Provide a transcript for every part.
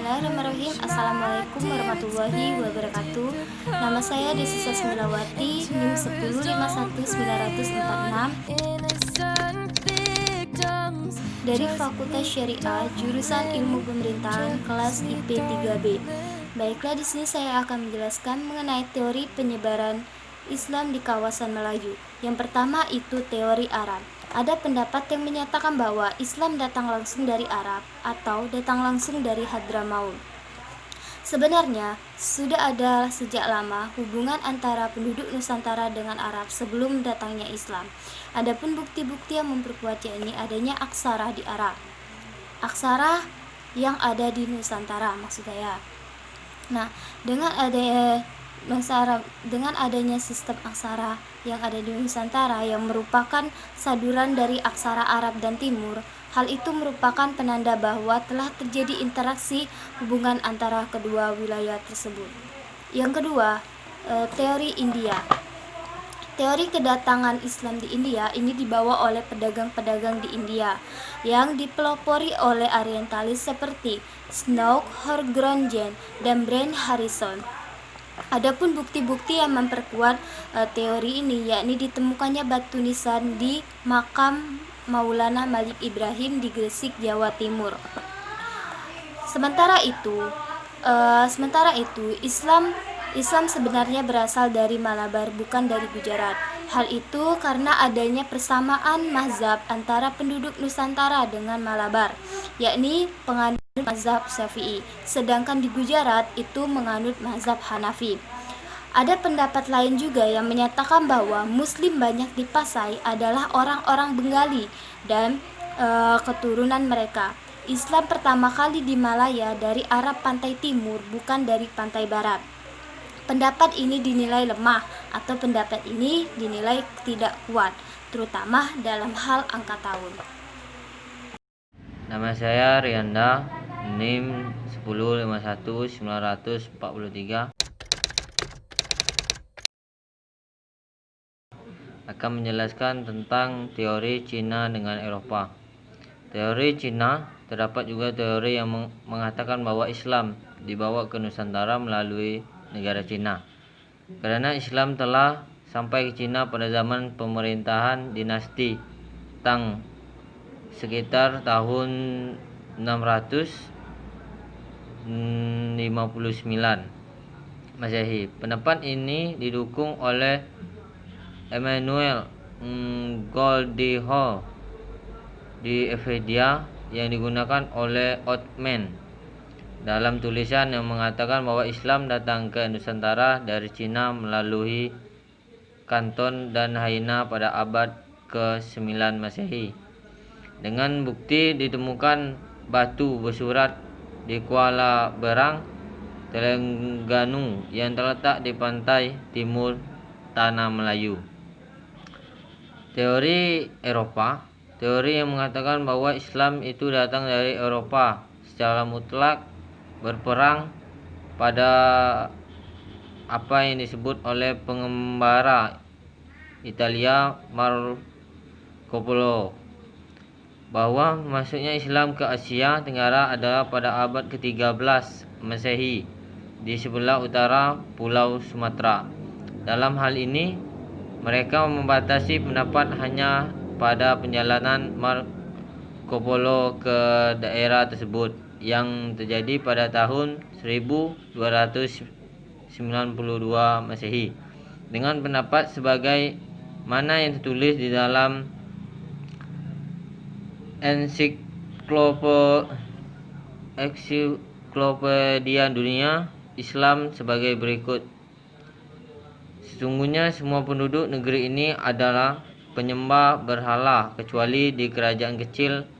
Bismillahirrahmanirrahim. Assalamualaikum warahmatullahi wabarakatuh. Nama saya Desi Sasmilawati, NIM 1051946 dari Fakultas Syariah, jurusan Ilmu Pemerintahan, kelas IP 3B. Baiklah, di sini saya akan menjelaskan mengenai teori penyebaran Islam di kawasan Melayu. Yang pertama itu teori Arab. Ada pendapat yang menyatakan bahwa Islam datang langsung dari Arab atau datang langsung dari Hadramaut. Sebenarnya, sudah ada sejak lama hubungan antara penduduk Nusantara dengan Arab sebelum datangnya Islam. Adapun bukti-bukti yang memperkuat yakni adanya aksara di Arab. Aksara yang ada di Nusantara maksud saya. Nah, dengan adanya sistem aksara yang ada di Nusantara yang merupakan saduran dari aksara Arab dan Timur, hal itu merupakan penanda bahwa telah terjadi interaksi hubungan antara kedua wilayah tersebut. Yang kedua, teori India. Teori kedatangan Islam di India ini dibawa oleh pedagang-pedagang di India yang dipelopori oleh orientalis seperti Snook, Horgrondjen, dan Brand Harrison. Adapun bukti-bukti yang memperkuat teori ini yakni ditemukannya batu nisan di makam Maulana Malik Ibrahim di Gresik, Jawa Timur. Sementara itu Islam sebenarnya berasal dari Malabar, bukan dari Gujarat. Hal itu karena adanya persamaan mazhab antara penduduk Nusantara dengan Malabar, yakni penganut mazhab Syafi'i, sedangkan di Gujarat itu menganut mazhab Hanafi. Ada pendapat lain juga yang menyatakan bahwa Muslim banyak di Pasai adalah orang-orang Bengali dan keturunan mereka. Islam pertama kali di Malaya dari arah pantai timur, bukan dari pantai barat. Pendapat ini dinilai lemah atau pendapat ini dinilai tidak kuat, terutama dalam hal angka tahun. Nama saya Rianda, NIM 1051943. Akan menjelaskan tentang teori Cina dengan Eropa. Teori Cina, terdapat juga teori yang mengatakan bahwa Islam dibawa ke Nusantara melalui negara Cina. Karena Islam telah sampai ke Cina pada zaman pemerintahan dinasti Tang sekitar tahun 659 Masehi. Pendapat ini didukung oleh Emmanuel Goldie di Evedia yang digunakan oleh Othman dalam tulisan yang mengatakan bahwa Islam datang ke Nusantara dari Cina melalui Kanton dan Haina pada abad ke-9 Masehi. Dengan bukti ditemukan batu bersurat di Kuala Berang, Terengganu yang terletak di pantai timur Tanah Melayu. Teori Eropa, teori yang mengatakan bahwa Islam itu datang dari Eropa secara mutlak, berperang pada apa yang disebut oleh pengembara Italia Marco Polo, bahwa masuknya Islam ke Asia Tenggara adalah pada abad ke-13 Masehi di sebelah utara Pulau Sumatera. Dalam hal ini, mereka membatasi pendapat hanya pada perjalanan Marco Polo ke daerah tersebut yang terjadi pada tahun 1292 Masehi, dengan pendapat sebagai mana yang tertulis di dalam Ensiklopedia Dunia Islam sebagai berikut. Sesungguhnya semua penduduk negeri ini adalah penyembah berhala kecuali di kerajaan kecil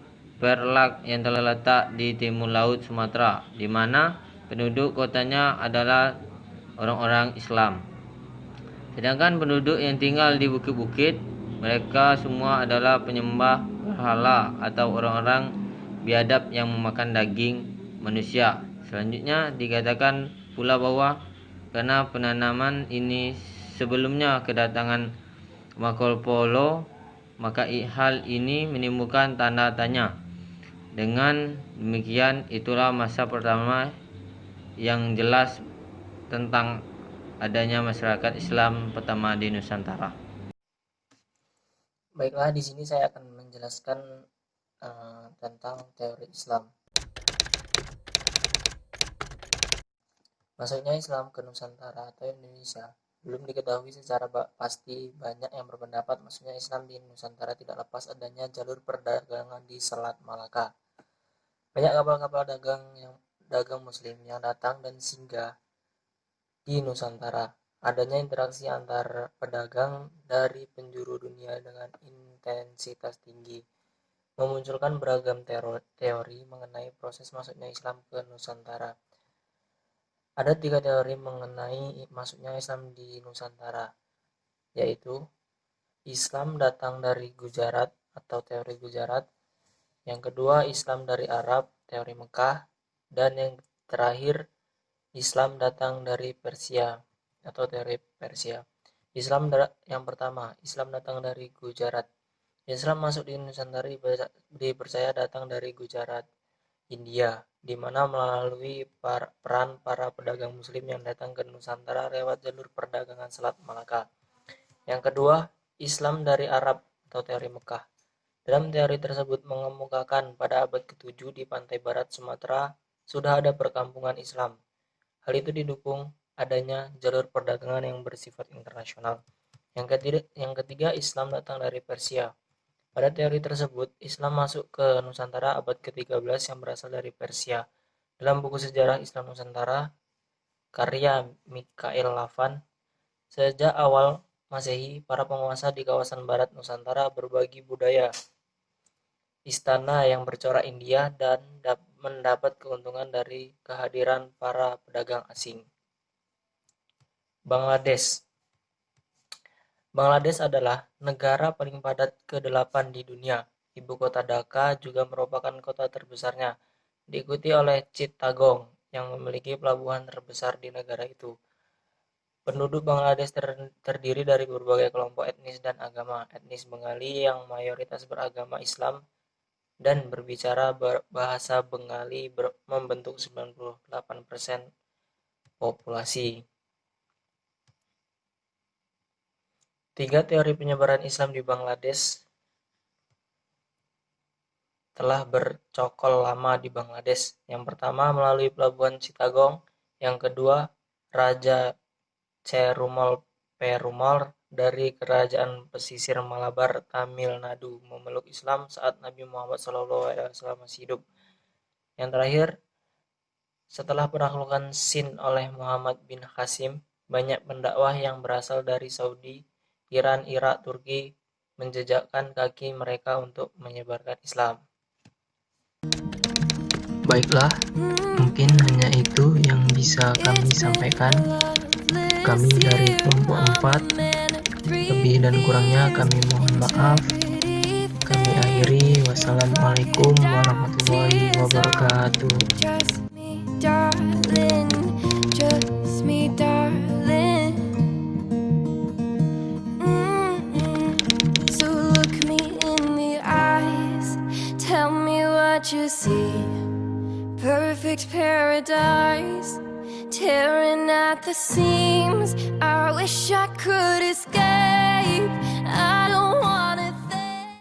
Perlak yang terletak di timur laut Sumatera, di mana penduduk kotanya adalah orang-orang Islam. Sedangkan penduduk yang tinggal di bukit-bukit, mereka semua adalah penyembah berhala atau orang-orang biadab yang memakan daging manusia. Selanjutnya dikatakan pula bahwa karena penanaman ini sebelumnya kedatangan Marco Polo, maka hal ini menimbulkan tanda tanya Dengan demikian, itulah masa pertama yang jelas tentang adanya masyarakat Islam pertama di Nusantara. Baiklah, di sini saya akan menjelaskan tentang teori Islam. Masuknya Islam ke Nusantara atau Indonesia belum diketahui secara pasti. Banyak yang berpendapat masuknya Islam di Nusantara tidak lepas adanya jalur perdagangan di Selat Malaka. Banyak kapal-kapal dagang Muslim yang datang dan singgah di Nusantara. Adanya interaksi antar pedagang dari penjuru dunia dengan intensitas tinggi memunculkan beragam teori mengenai proses masuknya Islam ke Nusantara. Ada 3 teori mengenai masuknya Islam di Nusantara, yaitu Islam datang dari Gujarat atau teori Gujarat, yang kedua Islam dari Arab, teori Mekah, dan yang terakhir Islam datang dari Persia atau teori Persia. Yang pertama, Islam datang dari Gujarat. Islam masuk di Nusantara dipercaya datang dari Gujarat, India, di mana melalui peran para pedagang Muslim yang datang ke Nusantara lewat jalur perdagangan Selat Malaka. Yang kedua, Islam dari Arab atau teori Mekah. Dalam teori tersebut mengemukakan pada abad ke-7 di pantai barat Sumatera sudah ada perkampungan Islam. Hal itu didukung adanya jalur perdagangan yang bersifat internasional. Yang ketiga, Islam datang dari Persia. Pada teori tersebut, Islam masuk ke Nusantara abad ke-13 yang berasal dari Persia. Dalam buku sejarah Islam Nusantara, karya Mikhail Lavan, sejak awal Masehi, para penguasa di kawasan barat Nusantara berbagi budaya istana yang bercorak India dan mendapat keuntungan dari kehadiran para pedagang asing. Bangladesh adalah negara paling padat ke-8 di dunia. Ibu kota Dhaka juga merupakan kota terbesarnya, diikuti oleh Chittagong yang memiliki pelabuhan terbesar di negara itu. Penduduk Bangladesh terdiri dari berbagai kelompok etnis dan agama. Etnis Bengali yang mayoritas beragama Islam dan berbicara bahasa Bengali membentuk 98% populasi. 3 teori penyebaran Islam di Bangladesh telah bercokol lama di Bangladesh. Yang pertama melalui pelabuhan Chittagong, yang kedua Raja Perumal dari kerajaan pesisir Malabar, Tamil Nadu memeluk Islam saat Nabi Muhammad SAW masih hidup. Yang terakhir, setelah penaklukan Sind oleh Muhammad bin Qasim, banyak pendakwah yang berasal dari Saudi, Iran, Irak, Turki menjejakkan kaki mereka untuk menyebarkan Islam. Baiklah, mungkin hanya itu yang bisa kami sampaikan. Kami dari kelompok 4, lebih dan kurangnya kami mohon maaf. Kami akhiri, wassalamualaikum warahmatullahi wabarakatuh. Just me, darling. So look me in the eyes, tell me what you see. Perfect paradise, tearing at the seams. I wish I could escape.